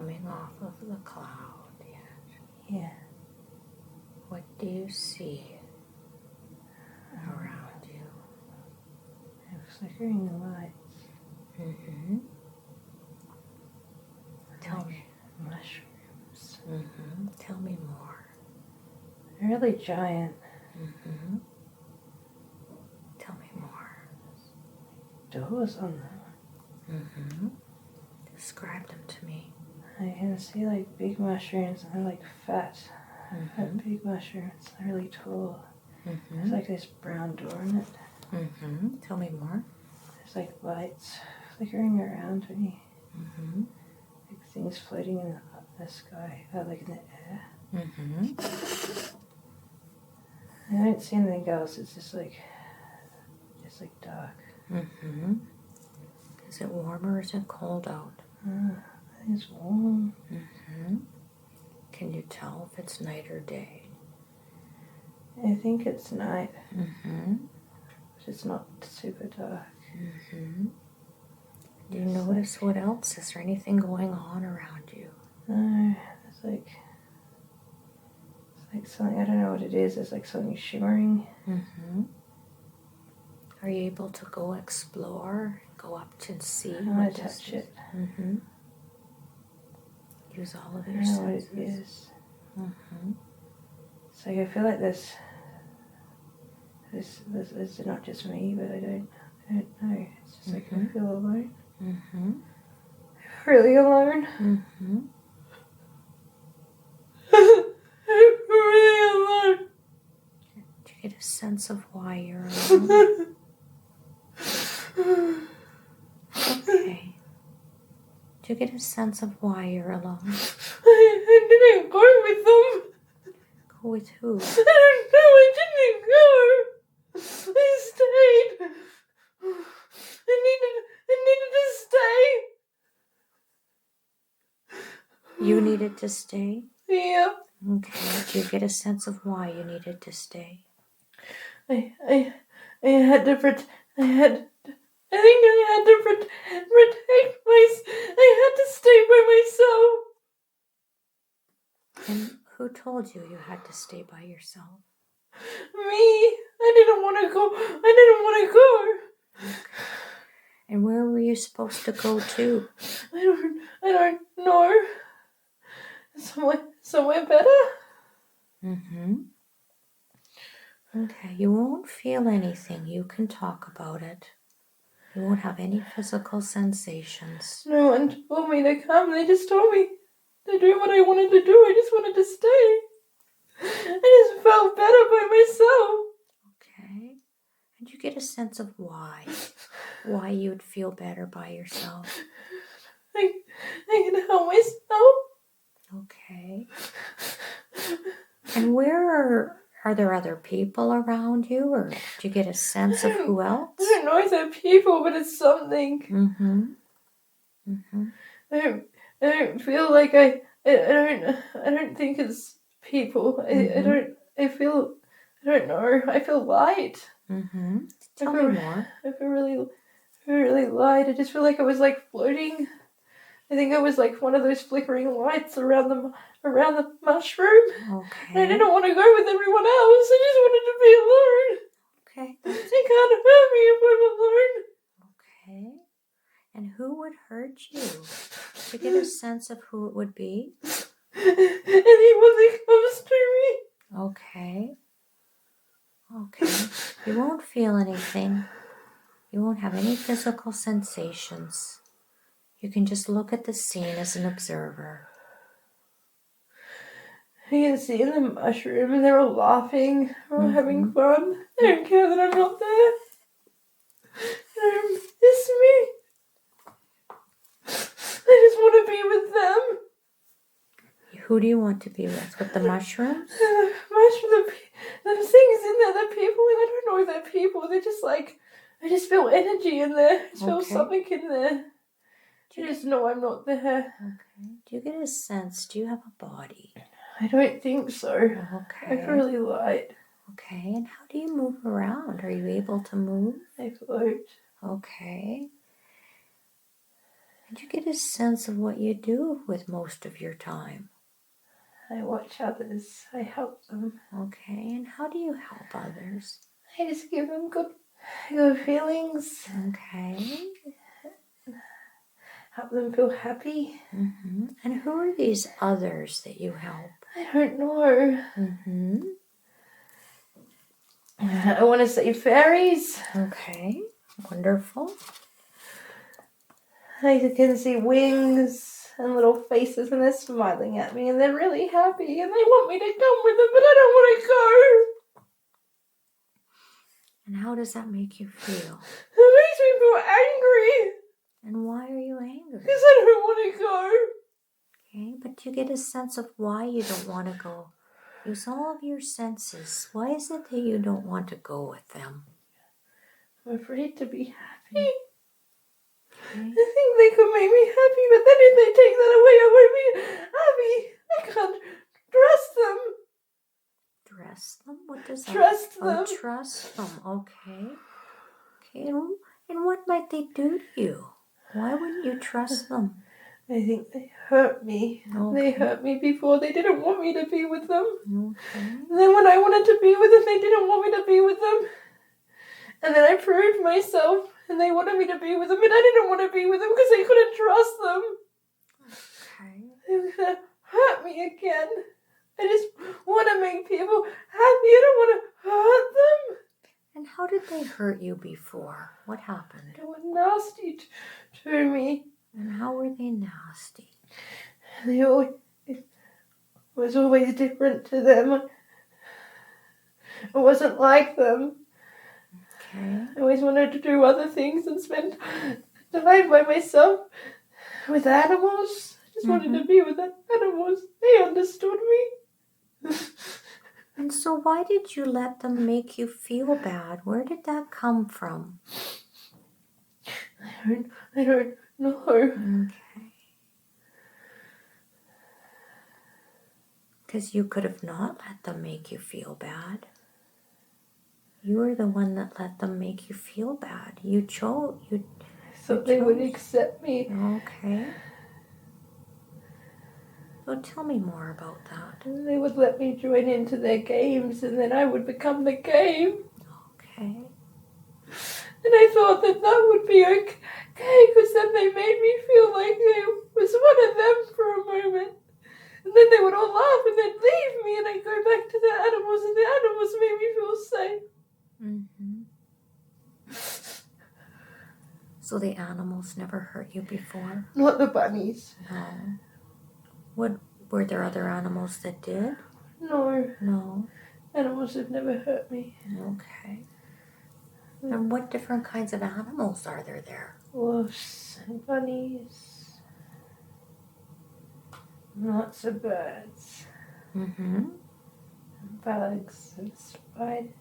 Coming off of the cloud, yes. Yeah. What do you see around you? Flickering lights. Mm-hmm. Tell Like me. mushrooms. Mm-hmm. Tell me more. They're really giant. Mm-hmm. Tell me more. Doors on them. Mm-hmm. Describe them to me. I can see like big mushrooms and they're like fat. Mm-hmm. Big mushrooms. They're really tall. Mm-hmm. There's like this brown door in it. Mm-hmm. Tell me more. There's like lights flickering around me. Mm-hmm. Like things floating in the sky, like in the air. Mm-hmm. I don't see anything else. It's just like dark. Mm-hmm. Is it warm or is it cold out? I think it's warm. Mm-hmm. Can you tell if it's night or day? I think it's night. Mm-hmm. But it's not super dark. Mm-hmm. Do you notice what else? Is there anything going on around you? No, it's like something, I don't know what it is. It's like something shimmering. Mm-hmm. Are you able to go explore? Go up to see? I want to touch it. Mm-hmm. Use all of your I don't know what senses. it is. Mm-hmm. It's like I feel like this is not just me, but I don't know. It's just like I feel alone. Mm-hmm. Really alone. Mm-hmm. I'm really alone. Do you get a sense of why you're alone? Okay. Do you get a sense of why you're alone? I didn't go with them. Go with who? I don't know. I didn't go. I stayed. I needed to stay. You needed to stay? Yeah. Okay. Do you get a sense of why you needed to stay? I had to protect. I think I had to protect myself. I had to stay by myself. And who told you you had to stay by yourself? Me. I didn't want to go. Okay. And where were you supposed to go to? I don't know. Somewhere better. Mm-hmm. Okay, you won't feel anything. You can talk about it. You won't have any physical sensations. No one told me to come. They just told me to do what I wanted to do. I just wanted to stay. I just felt better by myself. Okay. And you get a sense of why. Why you would feel better by yourself. I can help myself. Okay. And where are there other people around you, or do you get a sense of who else? I don't know if they're people, but it's something. Mm-hmm. Mm-hmm. I don't feel like I don't think it's people. I don't know. I feel light. Mm-hmm. Tell me more. I feel really light. I just feel like I was like floating. I think I was like one of those flickering lights around the mushroom. Okay. And I didn't want to go with everyone else. I just wanted to be alone. Okay. They can't hurt me if I'm alone. Okay. And who would hurt you? Do you get a sense of who it would be? Anyone that comes to me. Okay. Okay. You won't feel anything. You won't have any physical sensations. You can just look at the scene as an observer. I can see in the mushroom and they're all laughing. They're all having fun. They don't care that I'm not there. They don't miss me. I just want to be with them. Who do you want to be with? With the mushrooms? The things in there, the people, and I don't know if they're people. They're just like, I just feel energy in there. I just feel something in there. I just know I'm not there. Okay. Do you get a sense? Do you have a body? I don't think so. Okay. I feel really light. Okay. And how do you move around? Are you able to move? I float. Okay. Do you get a sense of what you do with most of your time? I watch others. I help them. Okay, and how do you help others? I just give them good feelings. Okay. Help them feel happy. Mm-hmm. And who are these others that you help? I don't know. Mm-hmm. I want to say fairies. Okay, wonderful. I can see wings and little faces, and they're smiling at me, and they're really happy, and they want me to come with them, but I don't want to go. And how does that make you feel? It makes me feel angry. And why are you angry? Because I don't want to go. Okay, but you get a sense of why you don't want to go. Use all of your senses. Why is it that you don't want to go with them? I'm afraid to be happy. Okay. I think they could make me happy, but then if they take that away, I won't be happy. I can't trust them. Dress them? What does that Trust mean? them. Oh, trust them. Okay. Okay, and what might they do to you? Why wouldn't you trust them? I think they hurt me. Okay. They hurt me before. They didn't want me to be with them. Okay. And then when I wanted to be with them, they didn't want me to be with them. And then I proved myself, and they wanted me to be with them, and I didn't want to be with them because I couldn't trust them. Okay. They were going to hurt me again. I just want to make people happy. I don't want to hurt them. And how did they hurt you before? What happened? They were nasty to me. And how were they nasty? It was always different to them. I wasn't like them. Okay. I always wanted to do other things and spend time by myself with animals. I just wanted to be with the animals. They understood me. And so why did you let them make you feel bad? Where did that come from? I don't know. Okay. Because you could have not let them make you feel bad. You were the one that let them make you feel bad. You chose. So they would accept me. Okay. So tell me more about that. And they would let me join into their games, and then I would become the game. Okay. And I thought that would be okay, because then they made me feel like I was one of them for a moment. And then they would all laugh and they'd leave me, and I'd go back to the animals, and the animals made me feel safe. So the animals never hurt you before? Not the bunnies. No. Were there other animals that did? No. No. Animals have never hurt me. Okay. And what different kinds of animals are there? Wolves and bunnies. Lots of birds. Mm-hmm. Bugs and spiders.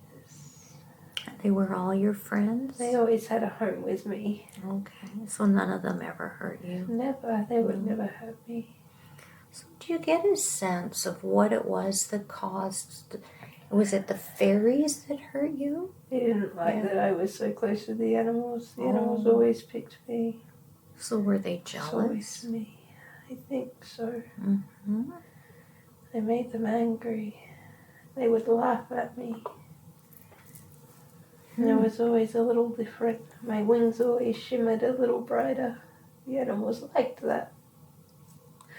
They were all your friends? They always had a home with me. Okay. So none of them ever hurt you? Never. They would never hurt me. So do you get a sense of what it was that caused... Was it the fairies that hurt you? They didn't like that I was so close to the animals. The animals always picked me. So were they jealous? It's always me. I think so. Mm-hmm. I made them angry. They would laugh at me. And I was always a little different. My wings always shimmered a little brighter. The animals liked that.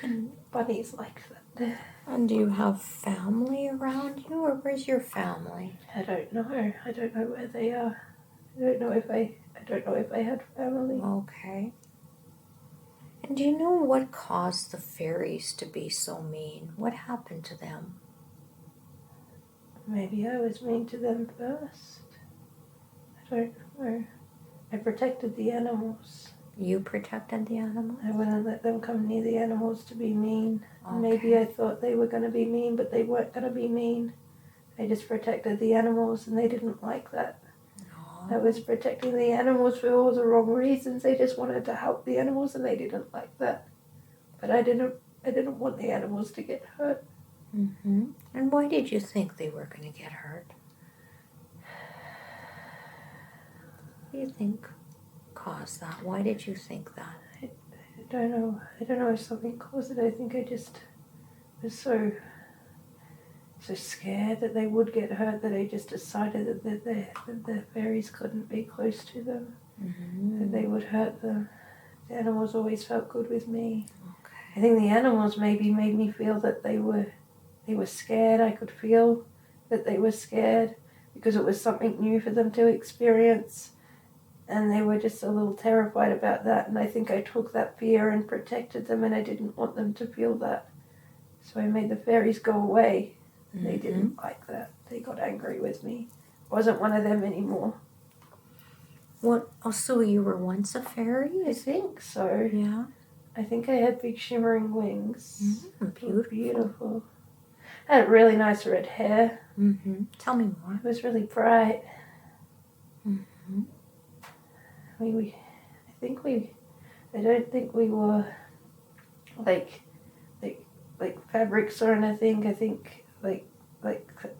And bunnies liked that. And do you have family around you, or where's your family? I don't know. I don't know where they are. I don't know if I had family. Okay. And do you know what caused the fairies to be so mean? What happened to them? Maybe I was mean to them first. I don't know. I protected the animals. You protected the animals? I wouldn't let them come near the animals to be mean. Okay. Maybe I thought they were going to be mean, but they weren't going to be mean. I just protected the animals, and they didn't like that. No. I was protecting the animals for all the wrong reasons. They just wanted to help the animals, and they didn't like that. But I didn't want the animals to get hurt. Mm-hmm. And why did you think they were going to get hurt? What do you think caused that? Why did you think that? I don't know. I don't know if something caused it. I think I just was so scared that they would get hurt that I just decided that the fairies couldn't be close to them, that they would hurt them. The animals always felt good with me. Okay. I think the animals maybe made me feel that they were scared. I could feel that they were scared because it was something new for them to experience, and they were just a little terrified about that. And I think I took that fear and protected them, and I didn't want them to feel that. So I made the fairies go away. They didn't like that. They got angry with me. Wasn't one of them anymore. What? Oh, so you were once a fairy? I think so. Yeah. I think I had big shimmering wings. Beautiful. Beautiful. I had really nice red hair. Tell me more. It was really bright. I don't think we were like fabrics or anything. I think like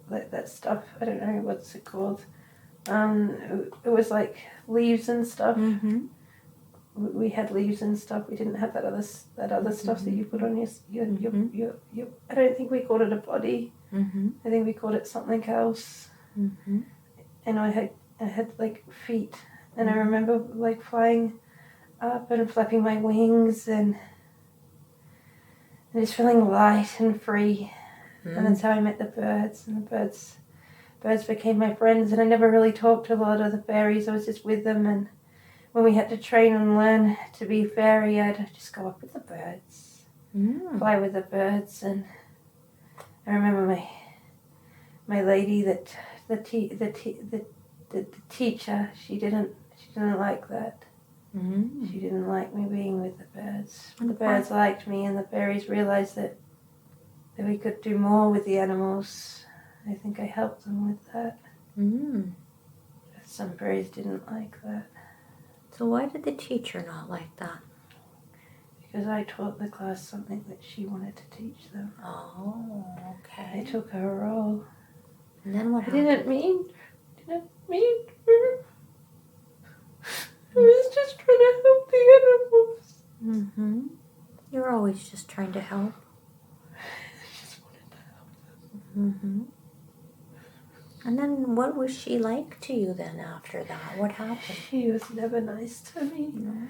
that stuff. I don't know what's it called. It was like leaves and stuff. We had leaves and stuff. We didn't have that other stuff that you put on your. I don't think we called it a body. I think we called it something else. And I had like feet, and I remember like flying up and flapping my wings and just feeling light and free. And that's how I met the birds, and the birds became my friends. And I never really talked to a lot of the fairies. I was just with them, and when we had to train and learn to be fairy, I'd just go up with the birds, fly with the birds. And I remember my lady that the teacher, she didn't like that. She didn't like me being with the birds. The birds liked me, and the fairies realized that we could do more with the animals. I think I helped them with that. Some fairies didn't like that. So why did the teacher not like that? Because I taught the class something that she wanted to teach them. Oh, okay. I took her role. And then what I happened? didn't mean to. I was just trying to help the animals. You're always just trying to help. I just wanted to help them. And then what was she like to you then after that? What happened? She was never nice to me. No.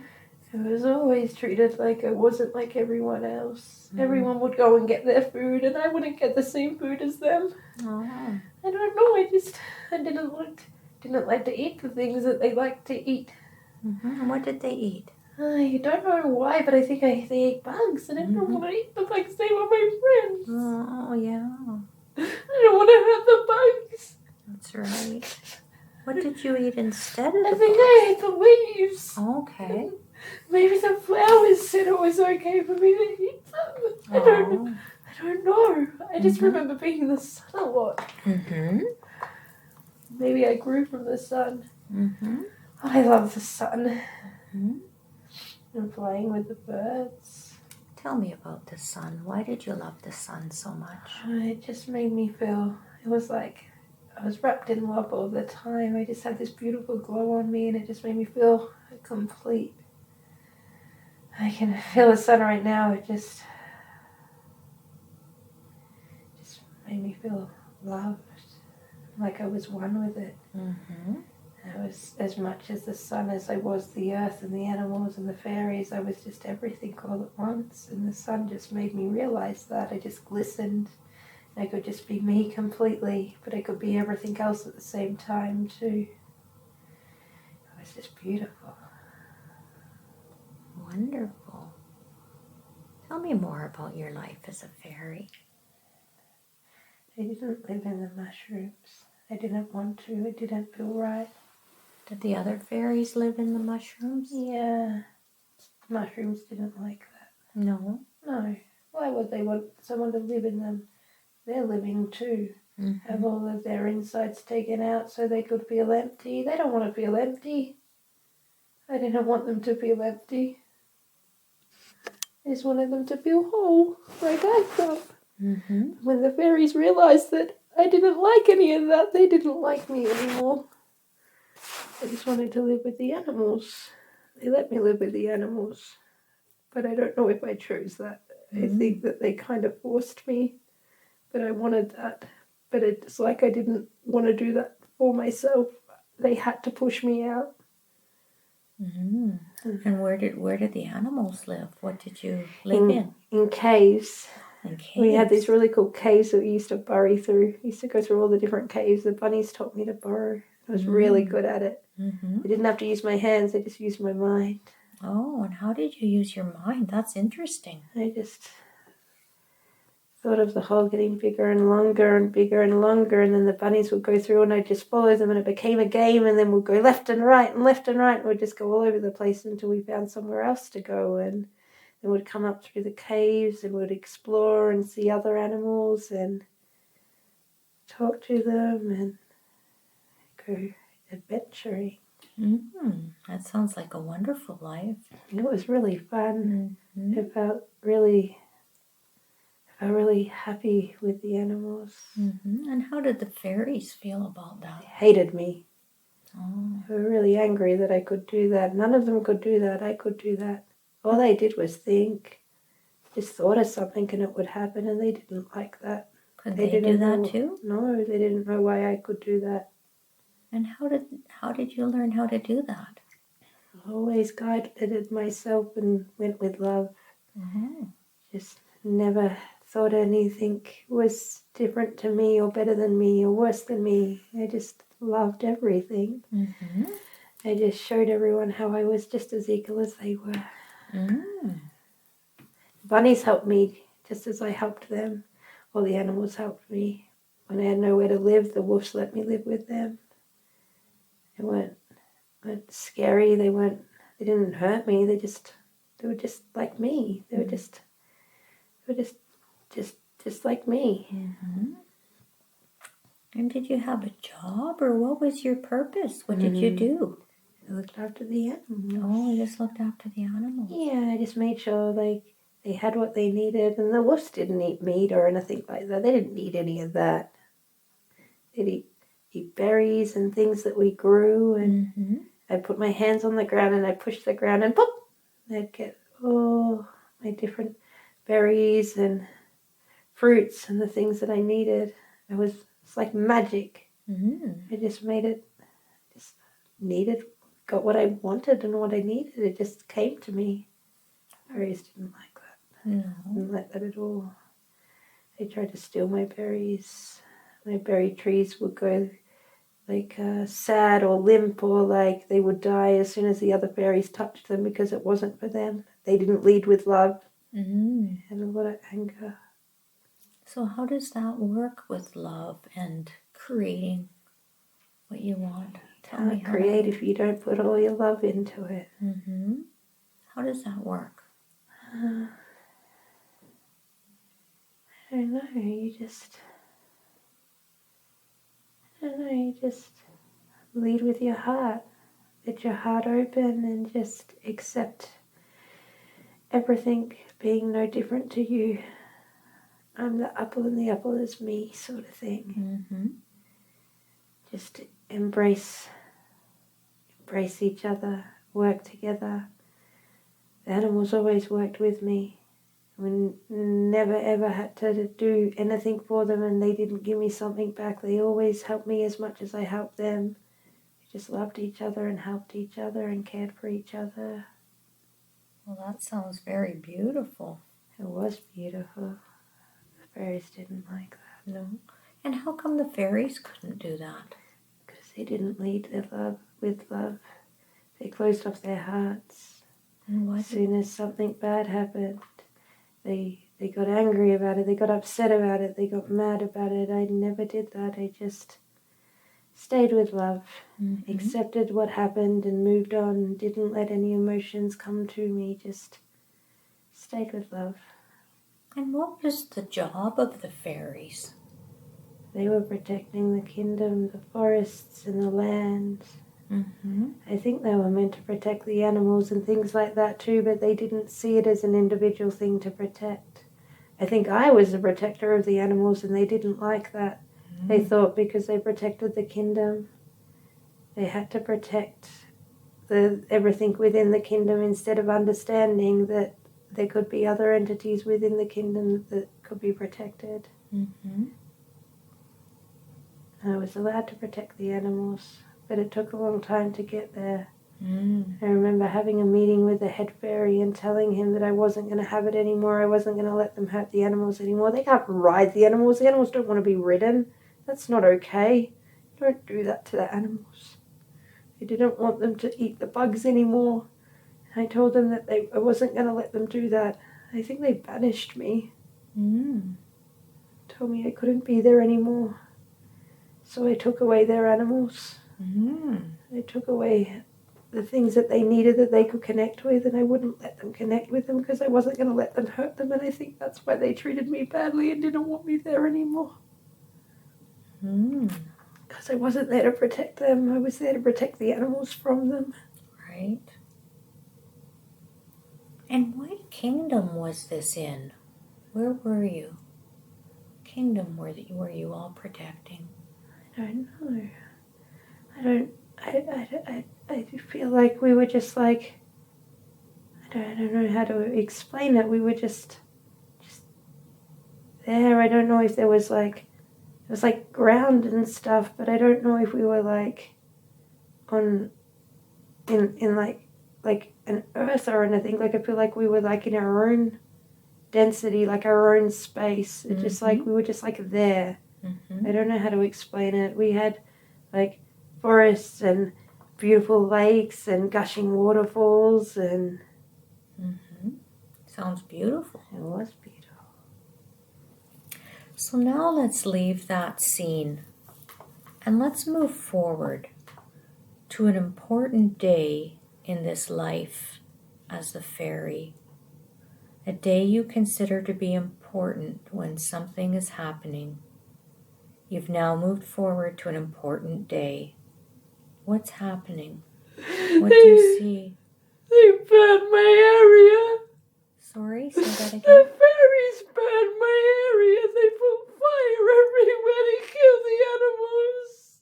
I was always treated like I wasn't like everyone else. Everyone would go and get their food, and I wouldn't get the same food as them. Oh. I don't know. I didn't like to eat the things that they liked to eat. And what did they eat? I don't know why, but I think they ate bugs, and I don't want to eat the bugs. They were my friends. Oh, yeah. I don't want to hurt the bugs. That's right. What did you eat instead of the I think I ate the leaves. Okay. Maybe the flowers said it was okay for me to eat them. I don't know. I just remember being in the sun a lot. Maybe I grew from the sun. I love the sun. And playing with the birds. Tell me about the sun. Why did you love the sun so much? It just made me feel, it was like I was wrapped in love all the time. I just had this beautiful glow on me, and it just made me feel complete. I can feel the sun right now. It just made me feel loved, like I was one with it. I was as much as the sun as I was the earth and the animals and the fairies. I was just everything all at once, and the sun just made me realize that. I just glistened. I could just be me completely, but I could be everything else at the same time too. It was just beautiful. Wonderful. Tell me more about your life as a fairy. I didn't live in the mushrooms. I didn't want to. It didn't feel right. Did the other fairies live in the mushrooms? Yeah. Mushrooms didn't like that. No. No. Why would they want someone to live in them? They're living too. Have all of their insides taken out so they could feel empty. They don't want to feel empty. I didn't want them to feel empty. I just wanted them to feel whole, like I felt. When the fairies realized that I didn't like any of that, they didn't like me anymore. I just wanted to live with the animals. They let me live with the animals. but I don't know if I chose that. I think that they kind of forced me, but I wanted that. But it's like I didn't want to do that for myself. They had to push me out. Mm-hmm. And where did the animals live? What did you live in? In caves. In caves. We had these really cool caves that we used to burrow through. We used to go through all the different caves. The bunnies taught me to burrow. I was really good at it. Mm-hmm. I didn't have to use my hands. I just used my mind. Oh, and how did you use your mind? That's interesting. I just thought of the hole getting bigger and longer and bigger and longer, and then the bunnies would go through and I'd just follow them, and it became a game, and then we'd go left and right and left and right, and we'd just go all over the place until we found somewhere else to go, and then we'd come up through the caves and we'd explore and see other animals and talk to them and go adventuring. Mm-hmm. That sounds like a wonderful life. It was really fun. Mm-hmm. I felt really happy with the animals. Mm-hmm. And how did the fairies feel about that? They hated me. Oh. They were really angry that I could do that. None of them could do that. I could do that. All they did was think. Just thought of something and it would happen, and they didn't like that. Could they do that too? No, they didn't know why I could do that. And how did you learn how to do that? I always guided myself and went with love. Mm-hmm. Just never thought anything was different to me or better than me or worse than me. I just loved everything. Mm-hmm. I just showed everyone how I was just as equal as they were. Mm. Bunnies helped me just as I helped them. All the animals helped me. When I had nowhere to live, the wolves let me live with them. They weren't scary. They didn't hurt me. They were just like me. They were just like me. Mm-hmm. And did you have a job, or what was your purpose? What did you do? I looked after the animals. Oh, you just looked after the animals. Yeah, I just made sure they had what they needed, and the wolves didn't eat meat or anything like that. They didn't need any of that. They'd eat berries and things that we grew, and I'd put my hands on the ground and I'd push the ground and pop! I'd get all my different berries and fruits and the things that I needed. It's like magic. Mm-hmm. I just made it, got what I wanted and what I needed. It just came to me. Fairies didn't like that. No. Didn't like that at all. They tried to steal my berries. My berry trees would go like sad or limp, or like they would die as soon as the other fairies touched them because it wasn't for them. They didn't lead with love. Mm-hmm. And a lot of anger. So how does that work with love and creating what you want? Tell me how. Create if you don't put all your love into it. Mm-hmm. How does that work? I don't know. You just lead with your heart. Let your heart open and just accept everything being no different to you. I'm the apple and the apple is me, sort of thing. Mm-hmm. Just embrace each other, work together. The animals always worked with me. We never ever had to do anything for them, and they didn't give me something back. They always helped me as much as I helped them. We just loved each other and helped each other and cared for each other. Well, that sounds very beautiful. It was beautiful. The fairies didn't like that. No. And how come the fairies couldn't do that? Because they didn't lead their love with love. They closed off their hearts. And why? As soon as something bad happened, they got angry about it. They got upset about it. They got mad about it. I never did that. I just stayed with love, accepted what happened and moved on. Didn't let any emotions come to me. Just stayed with love. And what was the job of the fairies? They were protecting the kingdom, the forests and the land. Mm-hmm. I think they were meant to protect the animals and things like that too, but they didn't see it as an individual thing to protect. I think I was the protector of the animals and they didn't like that. Mm-hmm. They thought because they protected the kingdom, they had to protect everything within the kingdom instead of understanding that there could be other entities within the kingdom that could be protected. Mm-hmm. I was allowed to protect the animals, but it took a long time to get there. Mm. I remember having a meeting with the head fairy and telling him that I wasn't going to have it anymore. I wasn't going to let them hurt the animals anymore. They can't ride the animals. The animals don't want to be ridden. That's not okay. Don't do that to the animals. I didn't want them to eat the bugs anymore. I told them that I wasn't going to let them do that. I think they banished me. Mm. Told me I couldn't be there anymore. So I took away their animals. Mm. I took away the things that they needed that they could connect with, and I wouldn't let them connect with them because I wasn't going to let them hurt them, and I think that's why they treated me badly and didn't want me there anymore. Mm. Because I wasn't there to protect them. I was there to protect the animals from them. Right. And what kingdom was this in? Where were you? Kingdom were you all protecting? I don't know. I feel like we were just like, I don't know how to explain it. We were just there. I don't know if there was like, it was like ground and stuff, but I don't know if we were like in like an earth or anything. Like I feel like we were like in our own density, like our own space. It's just like we were just like there. Mm-hmm. I don't know how to explain it. We had like forests and beautiful lakes and gushing waterfalls, and Mm-hmm. Sounds beautiful. it was beautiful. So now let's leave that scene and let's move forward to an important day in this life as the fairy. A day you consider to be important when something is happening. You've now moved forward to an important day. What's happening? What do you see? They burned my area. Sorry, say that The again. fairies burned my area. They put fire everywhere to kill the animals.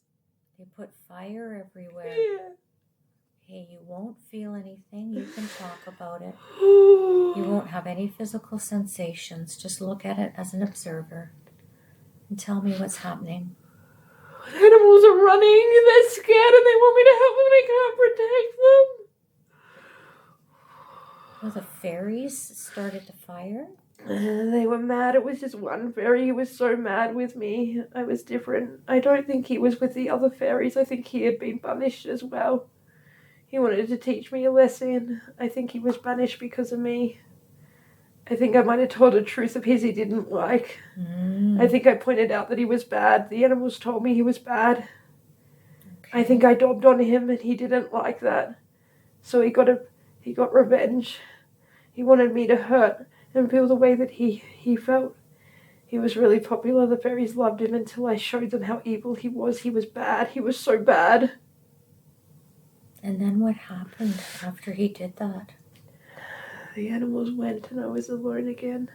They put fire everywhere. Yeah. Hey, you won't feel anything. You can talk about it. You won't have any physical sensations. Just look at it as an observer and tell me what's happening. Animals are running. They're scared and they want me to help them and I can't protect them. Well, the fairies started the fire? They were mad. It was just one fairy who was so mad with me. I was different. I don't think he was with the other fairies. I think he had been banished as well. He wanted to teach me a lesson. I think he was banished because of me. I think I might have told a truth of his he didn't like. I think I pointed out that he was bad. The animals told me he was bad. Okay. I think I dobbed on him and he didn't like that. So he got revenge. He wanted me to hurt and feel the way that he felt. He was really popular. The fairies loved him until I showed them how evil he was. He was bad. He was so bad. And then what happened after he did that? The animals went and I was alone again.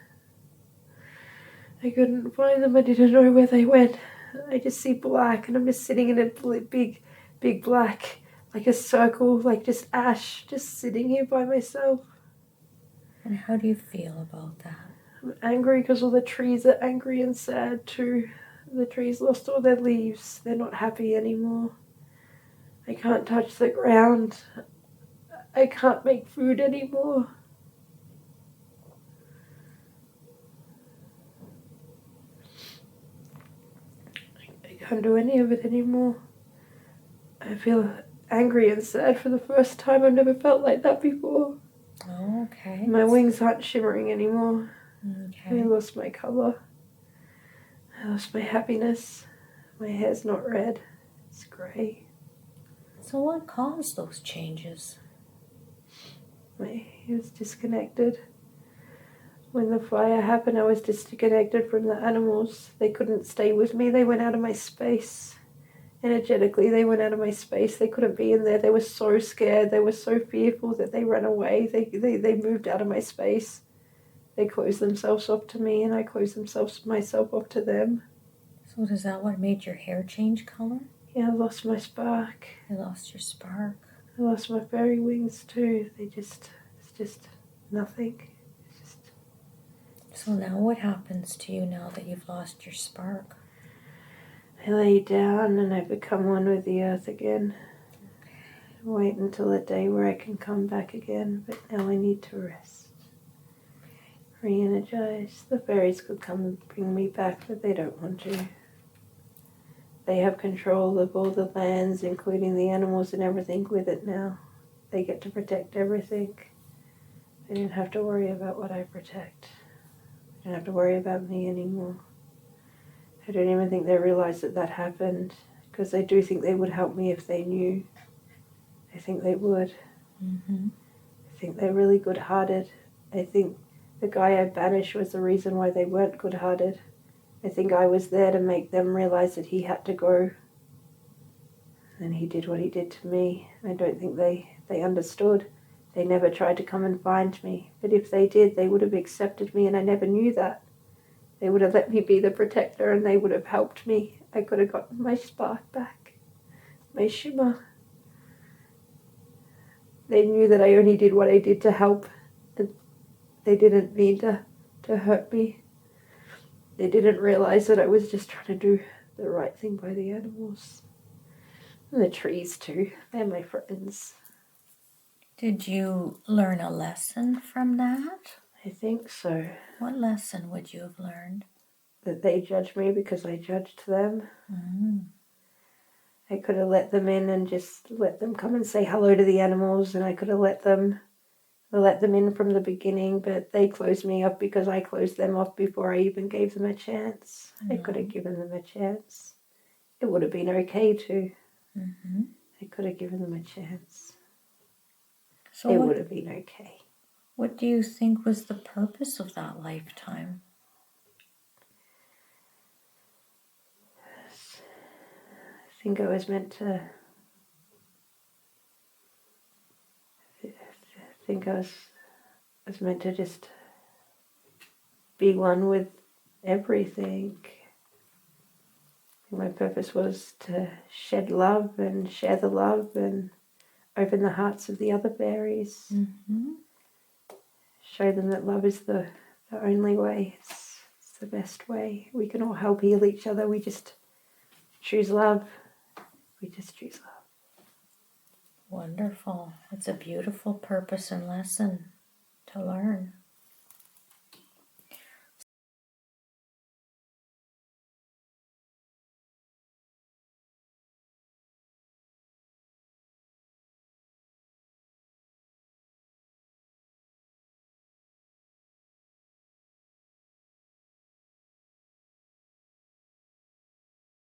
I couldn't find them. I didn't know where they went. I just see black and I'm just sitting in a big black, like a circle, like just ash, just sitting here by myself. And how do you feel about that? I'm angry because all the trees are angry and sad too. The trees lost all their leaves. They're not happy anymore. I can't touch the ground. I can't make food anymore. I can't do any of it anymore. I feel angry and sad for the first time. I've never felt like that before. Oh, okay. My wings aren't shimmering anymore. Okay. I lost my colour. I lost my happiness. My hair's not red. It's grey. So what caused those changes? My hair was disconnected. When the fire happened, I was disconnected from the animals. They couldn't stay with me. They went out of my space. Energetically, they went out of my space. They couldn't be in there. They were so scared. They were so fearful that they ran away. They moved out of my space. They closed themselves off to me, and I closed myself off to them. So is that what made your hair change color? Yeah, I lost my spark. You lost your spark. I lost my fairy wings too. It's just nothing. It's So now what happens to you now that you've lost your spark? I lay down and I become one with the earth again. Wait until a day where I can come back again, but now I need to rest. Re-energize. The fairies could come and bring me back, but they don't want to. They have control of all the lands, including the animals and everything with it now. They get to protect everything. They don't have to worry about what I protect. They don't have to worry about me anymore. I don't even think they realize that that happened, because I do think they would help me if they knew. I think they would. Mm-hmm. I think they're really good-hearted. I think the guy I banished was the reason why they weren't good-hearted. I think I was there to make them realize that he had to go. And he did what he did to me. I don't think they understood. They never tried to come and find me. But if they did, they would have accepted me, and I never knew that. They would have let me be the protector, and they would have helped me. I could have gotten my spark back, my shimmer. They knew that I only did what I did to help, and they didn't mean to hurt me. They didn't realize that I was just trying to do the right thing by the animals. And the trees too, they're my friends. Did you learn a lesson from that? I think so. What lesson would you have learned? That they judged me because I judged them. Mm. I could have let them in and just let them come and say hello to the animals, and I could have let them in from the beginning, but they closed me off because I closed them off before I even gave them a chance. I could have given them a chance. It would have been okay too. Mm-hmm. I could have given them a chance. So it would have been okay. What do you think was the purpose of that lifetime? I think I was meant to. I think I was meant to just be one with everything. My purpose was to shed love and share the love and open the hearts of the other fairies. Mm-hmm. Show them that love is the only way. It's the best way. We can all help heal each other. We just choose love. We just choose love. Wonderful. It's a beautiful purpose and lesson to learn.